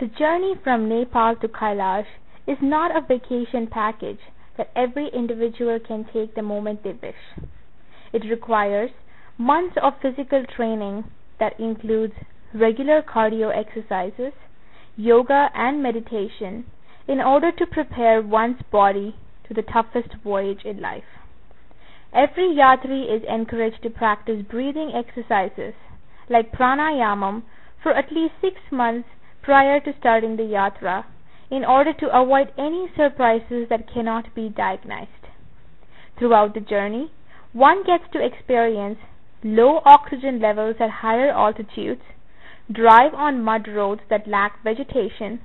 The journey from Nepal to Kailash is not a vacation package that every individual can take the moment they wish. It requires months of physical training that includes regular cardio exercises, yoga and meditation in order to prepare one's body to the toughest voyage in life. Every yatri is encouraged to practice breathing exercises like pranayamam for at least 6 months prior to starting the yatra in order to avoid any surprises that cannot be diagnosed. Throughout the journey, one gets to experience low oxygen levels at higher altitudes, drive on mud roads that lack vegetation,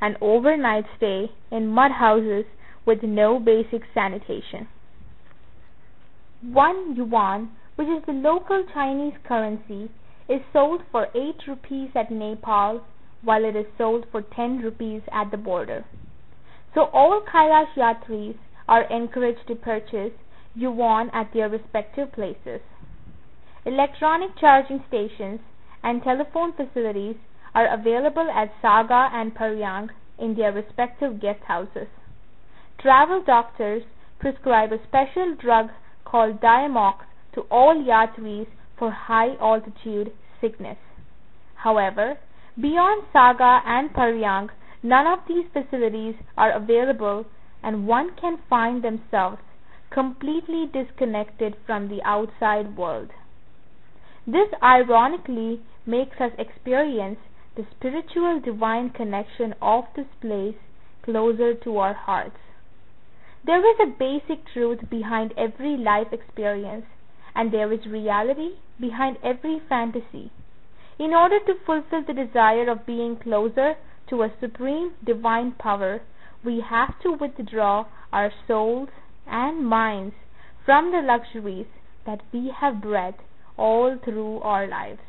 and overnight stay in mud houses with no basic sanitation. 1 yuan, which is the local Chinese currency, is sold for 8 rupees at Nepal, while it is sold for 10 rupees at the border. So all Kailash Yatris are encouraged to purchase yuan at their respective places. Electronic charging stations and telephone facilities are available at Saga and Paryang in their respective guest houses. Travel doctors prescribe a special drug called Diamox to all yatris for high altitude sickness. However, beyond Saga and Paryang, none of these facilities are available and one can find themselves completely disconnected from the outside world. This ironically makes us experience the spiritual divine connection of this place closer to our hearts. There is a basic truth behind every life experience, and there is reality behind every fantasy. In order to fulfill the desire of being closer to a supreme divine power, we have to withdraw our souls and minds from the luxuries that we have bred all through our lives.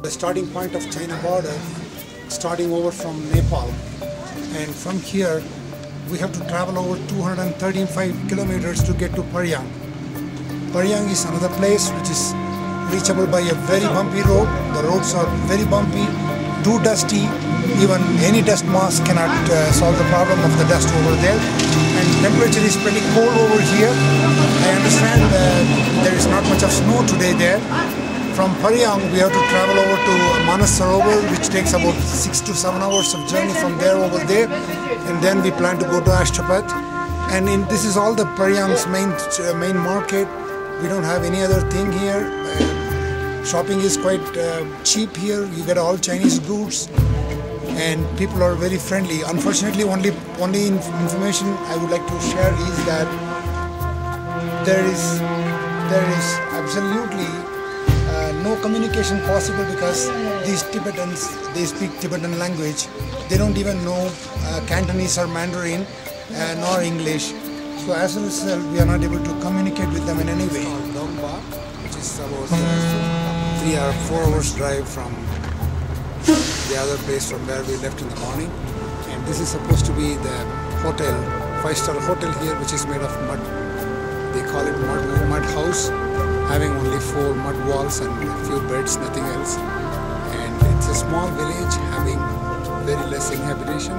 The starting point of China border, starting over from Nepal, and from here we have to travel over 235 kilometers to get to Paryang. Paryang is another place which is reachable by a very bumpy road. The roads are very bumpy, too dusty. Even any dust mask cannot solve the problem of the dust over there. And temperature is pretty cold over here. I understand there is not much of snow today there. From Paryang, we have to travel over to Manasarovar, which takes about 6 to 7 hours of journey from there over there, and then we plan to go to Ashtapat. And this is all the Paryang's main market. We don't have any other thing here. Shopping is quite cheap here. You get all Chinese goods, and people are very friendly. Unfortunately, only information I would like to share is that there is absolutely no communication possible because these Tibetans, they speak Tibetan language. They don't even know Cantonese or Mandarin nor English. So as a result, we are not able to communicate with them in any way. Which is about 3 or 4 hours drive from the other place from where we left in the morning. And this is supposed to be the hotel, 5-star hotel here, which is made of mud. They call it mud house, having only 4 mud walls and a few beds, nothing else. And it's a small village having very less inhabitation.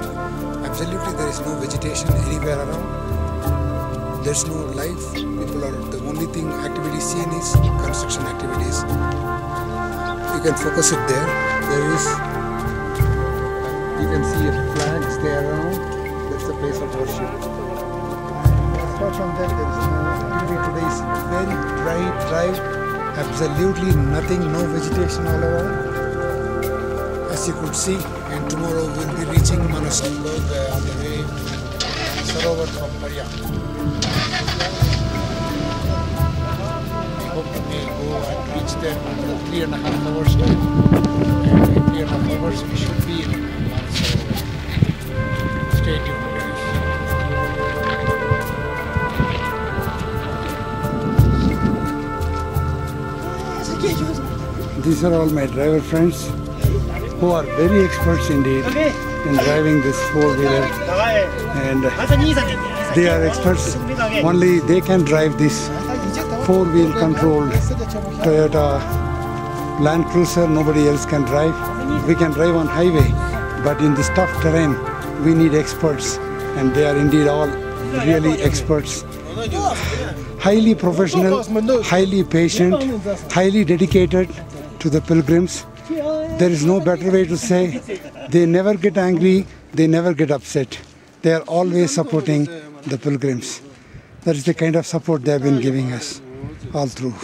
Absolutely there is no vegetation anywhere around. There's no life. People are, the only thing activity seen is construction activities. You can focus it there. You can see flags there around. That's the place of worship. Apart from that, there is no activity. Today is very dry drive. Absolutely nothing, no vegetation all around. As you could see, and tomorrow we'll be reaching Manasarovar on the way Sarovar from Paryang. We hope to may go and reach there under 3.5 hours time. And in 3.5 hours we should be in Manasarovar. Stay tuned, guys. These are all my driver friends who are very experts indeed in driving this four-wheeler, and they are experts. Only they can drive this four-wheel controlled Toyota Land Cruiser. Nobody else can drive. We can drive on highway, but in this tough terrain we need experts, and they are indeed all really experts. Highly professional, highly patient, highly dedicated to the pilgrims. There is no better way to say. They never get angry, they never get upset. They are always supporting the pilgrims. That is the kind of support they have been giving us all through.